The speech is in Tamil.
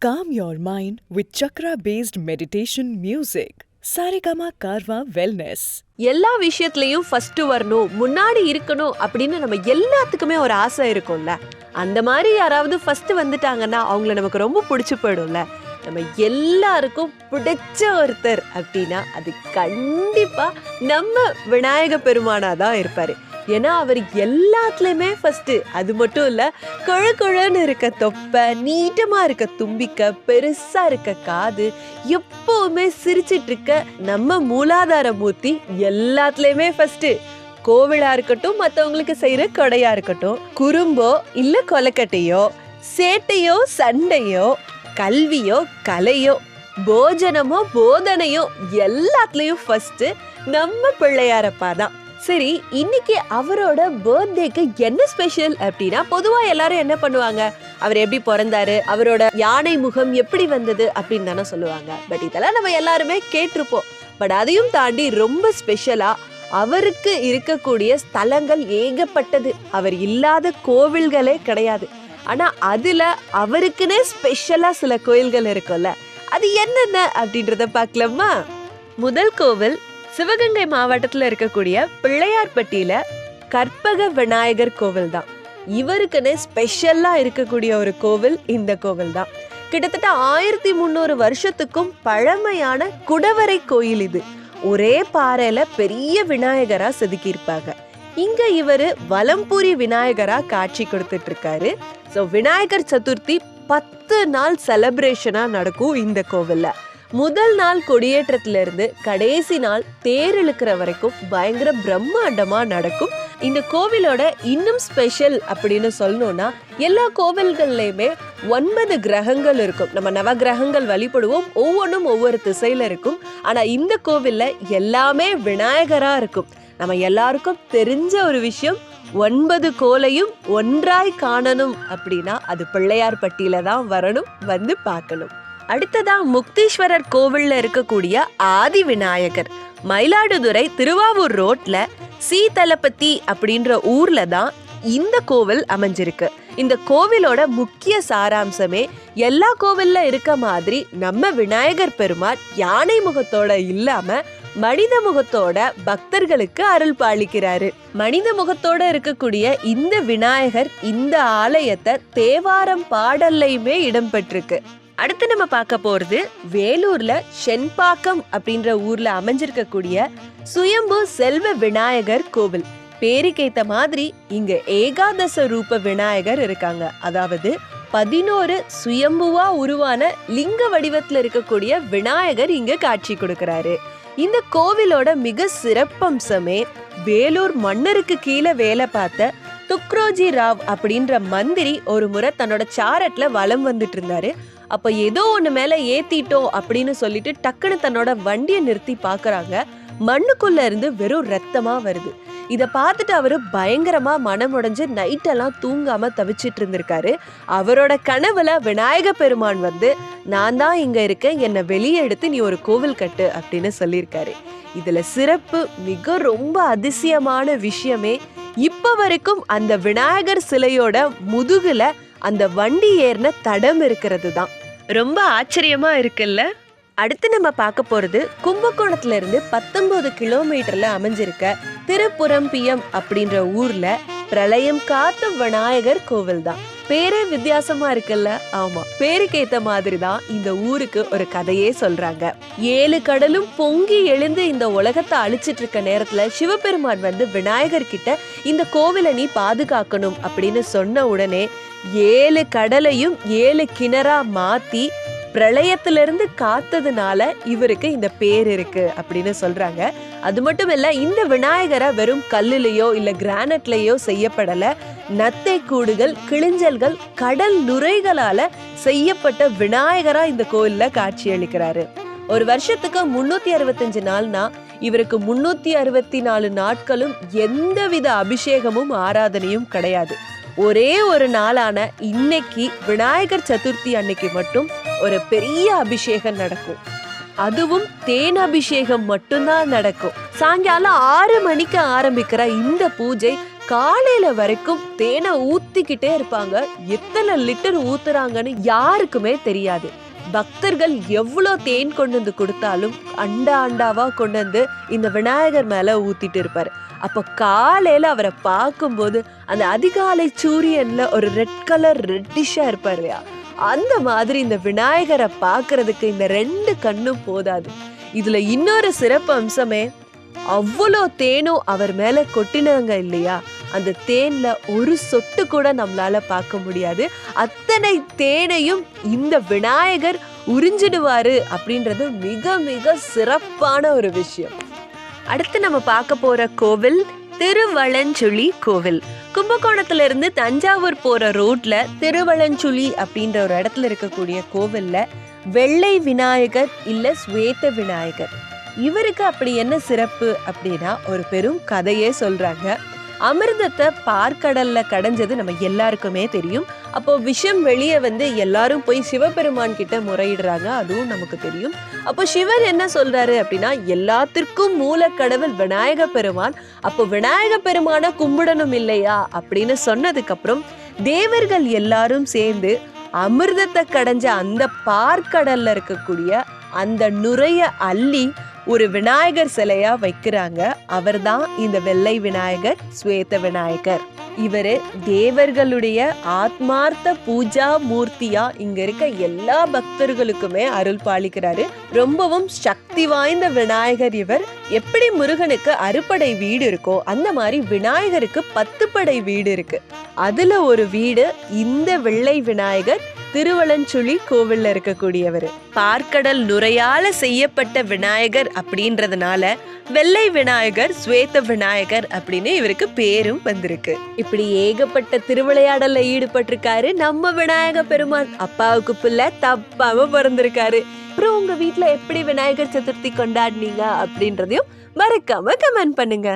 Calm your mind with chakra-based meditation music. Saregama Karwa Wellness. எல்லா விஷயத்துலயும் ஃபர்ஸ்ட் வரணும், முன்னாடி இருக்கணும் அப்படின்னு நம்ம எல்லாத்துக்குமே ஒரு ஆசை இருக்கும்ல. அந்த மாதிரி யாராவது ஃபர்ஸ்ட் வந்துட்டாங்கன்னா அவங்கள நமக்கு ரொம்ப பிடிச்சு போயிடும்ல. நம்ம எல்லாருக்கும் பிடிச்ச ஒருத்தர் அப்படின்னா அது கண்டிப்பா நம்ம விநாயக பெருமானா தான் இருப்பாரு. ஏன்னா அவர் எல்லாத்துலயுமே ஃபர்ஸ்ட். அது மட்டும் இல்ல, கொழன்னு இருக்க தொப்பை, நீட்டமா இருக்க தும்பிக்கை, பெருசா இருக்க காது, எப்பவுமே சிரிச்சிட்டு இருக்க நம்ம மூலாதார மூர்த்தி எல்லாத்துலயுமே ஃபர்ஸ்ட். கோவிலா இருக்கட்டும், மற்றவங்களுக்கு செய்யற கொடையா இருக்கட்டும், குறும்போ இல்ல கொலக்கட்டையோ, சேட்டையோ சண்டையோ, கல்வியோ கலையோ, போஜனமோ போதனையோ, எல்லாத்துலயும் ஃபர்ஸ்ட் நம்ம பிள்ளையாரப்பா தான். சரி, இன்னைக்கு அவரோட பர்த்டேக்கு என்ன ஸ்பெஷல் அப்படின்னா, பொதுவா எல்லாரும் என்ன பண்ணுவாங்க, அவர் எப்படி பிறந்தாரு, அவரோட யானை முகம் எப்படி வந்தது அப்படின்னு தானே சொல்லுவாங்க. பட் இதெல்லாம் நம்ம எல்லாருமே கேட்டிருப்போம். பட் அதையும் தாண்டி ரொம்ப ஸ்பெஷலா அவருக்கு இருக்கக்கூடிய ஸ்தலங்கள் ஏகப்பட்டது. அவர் இல்லாத கோவில்களே கிடையாது. ஆனா அதுல அவருக்குன்னே ஸ்பெஷலா சில கோயில்கள் இருக்கும்ல, அது என்னென்ன அப்படின்றத பார்க்கலாமா? முதல் கோவில் சிவகங்கை மாவட்டத்துல இருக்கக்கூடிய பிள்ளையார்பட்டியில கற்பக விநாயகர் கோவில் தான். இவருக்குன்னு ஸ்பெஷலா இருக்கக்கூடிய ஒரு கோவில் இந்த கோவில் தான். கிட்டத்தட்ட 1300 வருஷத்துக்கும் பழமையான குடவரை கோயில் இது. ஒரே பாறையில பெரிய விநாயகரா செதுக்கி இருப்பாங்க. இங்க இவரு வலம்புரி விநாயகரா காட்சி கொடுத்துட்டு இருக்காரு. ஸோ விநாயகர் சதுர்த்தி 10 நாள் செலிப்ரேஷனா நடக்கும் இந்த கோவில்ல. முதல் நாள் கொடியேற்றத்துல இருந்து கடைசி நாள் தேர் இழுக்கிற வரைக்கும் பயங்கர பிரம்மாண்டமா நடக்கும். இந்த கோவிலோட இன்னும் ஸ்பெஷல் அப்படின்னு சொல்லணும்னா, எல்லா கோவில்கள்லயுமே 9 கிரகங்கள் இருக்கும். நம்ம நவ கிரகங்கள் வழிபடுவோம், ஒவ்வொன்றும் ஒவ்வொரு திசையில இருக்கும். ஆனா இந்த கோவில்ல எல்லாமே விநாயகரா இருக்கும். நம்ம எல்லாருக்கும் தெரிஞ்ச ஒரு விஷயம், 9 கோலையும் ஒன்றாய் காணணும் அப்படின்னா அது பிள்ளையார்பட்டியில தான் வரணும், வந்து பார்க்கணும். அடுத்ததா முக்தீஸ்வரர் கோவில்ல இருக்கக்கூடிய ஆதி விநாயகர் மயிலாடுதுறை திருவாவூர் ரோட்ல சீதலபதி அப்படின்ற ஊர்ல தான் இந்த கோவில் அமைஞ்சிருக்கு. இந்த கோவிலோட முக்கிய சாராம்சமே, எல்லா கோவில்ல இருக்க மாதிரி நம்ம விநாயகர் பெருமாள் யானை முகத்தோட இல்லாம மனித முகத்தோட பக்தர்களுக்கு அருள் பாலிக்கிறாரு. மனித முகத்தோட இருக்கக்கூடிய இந்த விநாயகர் இந்த ஆலயத்தை தேவாரம் பாடல்லையுமே இடம்பெற்றிருக்கு. அடுத்து நம்ம பார்க்க போறது வேலூர்ல செண்பாக்கம் அப்படின்ற ஊர்ல அமைஞ்சிருக்கக்கூடிய சுயம்பு செல்வ விநாயகர் கோவில். பேருக்கேத்த மாதிரி இங்க ஏகாதச ரூப விநாயகர் இருக்காங்க. அதாவது 11 சுயம்புவா உருவான லிங்க வடிவத்துல இருக்கக்கூடிய விநாயகர் இங்க காட்சி கொடுக்கிறாரு. இந்த கோவிலோட மிக சிறப்பம்சமே, வேலூர் மன்னருக்கு கீழே வேலை பார்த்த துக்ரோஜி ராவ் அப்படின்ற மந்திரி ஒரு முறை தன்னோட சாரட்ல வலம் வந்துட்டு இருந்தாரு. அப்ப ஏதோ ஒண்ணு மேல ஏத்திட்டோம் அப்படின்னு சொல்லிட்டு டக்குன்னு தன்னோட வண்டியை நிறுத்தி பாக்குறாங்க. மண்ணுக்குள்ள இருந்து வெறும் ரத்தமா வருது. இத பார்த்துட்டு அவரு பயங்கரமா மனமுடைஞ்சு நைட்டெல்லாம் தூங்காம தவிச்சிட்டு இருந்திருக்காரு. அவரோட கனவுல விநாயக பெருமான் வந்து, நான் தான் இங்க இருக்கேன், என்னை வெளியே எடுத்து நீ ஒரு கோவில் கட்டு அப்படின்னு சொல்லியிருக்காரு. இதுல சிறப்பு, மிக ரொம்ப அதிசயமான விஷயமே, இப்ப வரைக்கும் அந்த விநாயகர் சிலையோட முதுகுல அந்த வண்டி ஏறின தடம் இருக்கிறது தான். ரொம்ப ஆச்சரியமா இருக்குல்ல. அடுத்து நம்ம பார்க்க போறது கும்பகோணத்துல இருந்து 19 கிலோமீட்டர்ல அமைஞ்சிருக்க திருப்புரம்பியம் அப்படின்ற ஊர்ல பிரளயம் காத்த விநாயகர் கோவில் தான். பேரே வித்தியாசமா இருக்குல்ல? ஆமா, பேருக்கேத்த மாதிரி தான் இந்த ஊருக்கு ஒரு கதையே சொல்றாங்க. 7 கடலும் பொங்கி எழுந்து இந்த உலகத்தை அழிச்சிட்டு இருக்க நேரத்துல சிவபெருமான் வந்து விநாயகர் கிட்ட இந்த கோவிலை நீ பாதுகாக்கணும் அப்படின்னு சொன்ன உடனே 7 கடலையும் 7 கிணறா மாத்தி பிரளயத்திலிருந்து காத்ததுனால இவருக்கு இந்த பேர் இருக்கு அப்படின்னு சொல்றாங்க. அது மட்டும் இல்ல, இந்த விநாயகரை வெறும் கல்லுலயோ இல்ல கிரானைட்லயோ செய்யப்படல. நத்தை கூடுகள், கிளிஞ்சல்கள், கடல் நுரைகளால செய்யப்பட்ட விநாயகரா இந்த கோயில்ல காட்சி அளிக்கிறாரு. ஒரு வருஷத்துக்கு 365 நாள்னா இவருக்கு 364 நாட்களும் எந்தவித அபிஷேகமும் ஆராதனையும் கிடையாது. ஒரே ஒரு நாளான இன்னைக்கு விநாயகர் சதுர்த்தி அன்னைக்கு மட்டும் ஒரு பெரிய அபிஷேகம் நடக்கும். அதுவும் தேன் அபிஷேகம் மட்டும்தான் நடக்கும். சாயங்காலம் 6 மணிக்கு ஆரம்பிக்கிற இந்த பூஜை காலையில வரைக்கும் தேனை ஊத்திக்கிட்டே இருப்பாங்க. எத்தனை லிட்டர் ஊத்துறாங்கன்னு யாருக்குமே தெரியாது. பக்தர்கள் எவ்வளவு தேன் கொண்டு வந்து கொடுத்தாலும் அண்டா அண்டாவா கொண்டு வந்து இந்த விநாயகர் மேல ஊத்திட்டு இருப்பாரு. அப்ப காலையில அவரை பார்க்கும்போது அந்த அதிகாலை சூரியன்ல ஒரு ரெட் கலர் ரெட்டிஷா இருப்பாரு இல்லையா, அந்த மாதிரி இந்த விநாயகரை பார்க்கறதுக்கு இந்த 2 கண்ணும் போதாது. இதுல இன்னொரு சிறப்பு அம்சமே, அவ்வளோ தேனும் அவர் மேல கொட்டினாங்க இல்லையா, அந்த தேன்ல ஒரு சொட்டு கூட நம்மளால பார்க்க முடியாது. அத்தனை தேனையும் இந்த விநாயகர் உறிஞ்சிடுவாரு அப்படின்றது மிக மிக சிறப்பான ஒரு விஷயம். அடுத்து நம்ம பார்க்க போற கோவில் திருவலஞ்சுழி கோவில். கும்பகோணத்துல இருந்து தஞ்சாவூர் போற ரோட்ல திருவலஞ்சுழி அப்படின்ற ஒரு இடத்துல இருக்கக்கூடிய கோவில்ல வெள்ளை விநாயகர் இல்ல ஸ்வேத விநாயகர், இவருக்கு அப்படி என்ன சிறப்பு அப்படின்னா ஒரு பெரும் கதையே சொல்றாங்க. அமிர்தத்தை பார்க்கடல்ல கடைஞ்சது நம்ம எல்லாருக்குமே தெரியும். அப்போ விஷம் வெளியே வந்து எல்லாரும் போய் சிவபெருமான் கிட்ட முறையிடுறாங்க, அதுவும் நமக்கு தெரியும். அப்போ சிவர் என்ன சொல்றாரு அப்படின்னா, எல்லாத்திற்கும் மூல கடவுள் விநாயக பெருமான், அப்போ விநாயக பெருமான கும்பிடணும் இல்லையா அப்படின்னு சொன்னதுக்கு அப்புறம் தேவர்கள் எல்லாரும் சேர்ந்து அமிர்தத்தை கடைஞ்ச அந்த பார்க்கடல்ல இருக்கக்கூடிய அந்த நுரைய அள்ளி ஒரு விநாயகர் சிலையா வைக்கிறாங்க. அவர்தான் இந்த வெள்ளை விநாயகர், ஸ்வேத விநாயகர். இவரு தேவர்களுடைய ஆத்மார்த்த பூஜா மூர்த்தியா இங்க இருக்க எல்லா பக்தர்களுக்குமே அருள் பாலிக்கிறாரு. ரொம்பவும் சக்தி வாய்ந்த விநாயகர் இவர். எப்படி முருகனுக்கு அறுபடை வீடு இருக்கோ அந்த மாதிரி விநாயகருக்கு 10 படை வீடு இருக்கு. அதுல ஒரு வீடு இந்த வெள்ளை விநாயகர் திருவலஞ்சுழி கோவில்ல இருக்கக்கூடியவர். பார்க்கடல் நுரையால செய்யப்பட்ட விநாயகர் அப்படின்றதுனால வெள்ளை விநாயகர், ஸ்வேத விநாயகர் அப்படின்னு இவருக்கு பேரும் வந்திருக்கு. இப்படி ஏகப்பட்ட திருவிளையாடல்ல ஈடுபட்டிருக்காரு நம்ம விநாயக பெருமான். அப்பாவுக்கு பிள்ளை தப்பாம பிறந்திருக்காரு. அப்புறம் உங்க வீட்டுல எப்படி விநாயகர் சதுர்த்தி கொண்டாடினீங்க அப்படின்றதையும் மறக்காம கமெண்ட் பண்ணுங்க.